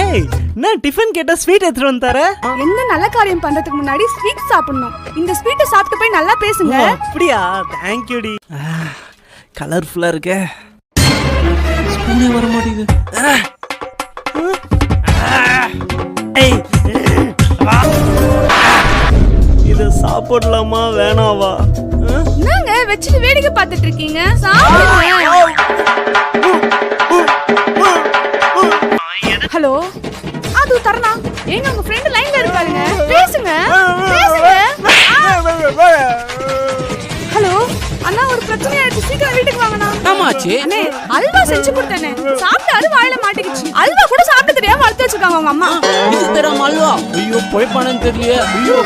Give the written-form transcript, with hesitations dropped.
ஏய் நான் டிஃபன் கேட்டா ஸ்வீட் எடுத்துட்டு வந்து தர. எந்த நல்ல காரியம் பண்றதுக்கு முன்னாடி ஸ்வீட் சாப்பிடணும். இந்த ஸ்வீட்டை சாப்பிட்டு போய் நல்லா பேசுங்க. அப்படியா? Thank you D. கலர்ஃபுல்லா இருக்கே. ஸ்பூனே வர மாட்டேங்குது. ஏய் இத சாப்பிடலாமா வேணாவா? என்னங்க வெச்சிட்டு வேடிக்கை பார்த்துட்டு இருக்கீங்க? சாப்பிடுங்க. ஹலோ அது தரணா, ஏங்க உங்க ஃப்ரெண்ட் லைன்ல இருக்காருங்க, பேசுங்க பேசுங்க. ஹலோ அண்ணா, ஒரு பிரச்சனை ஆயிடுச்சு, சீக்கிரம் வீட்டுக்கு வாங்கண்ணா. ஆமாச்சி அண்ணே, அல்வா செஞ்சு கொடுத்தேனே, சாப்பிட்டாரு வாயில மாட்டிக்கிச்சு. அல்வா கூட சாப்பிட்டு தெரியாம வளர்த்து வச்சிருக்காங்க உங்க அம்மா. இது தெரியாம அல்வா? ஐயோ போய் பண்ணன்னு தெரியல. ஐயோ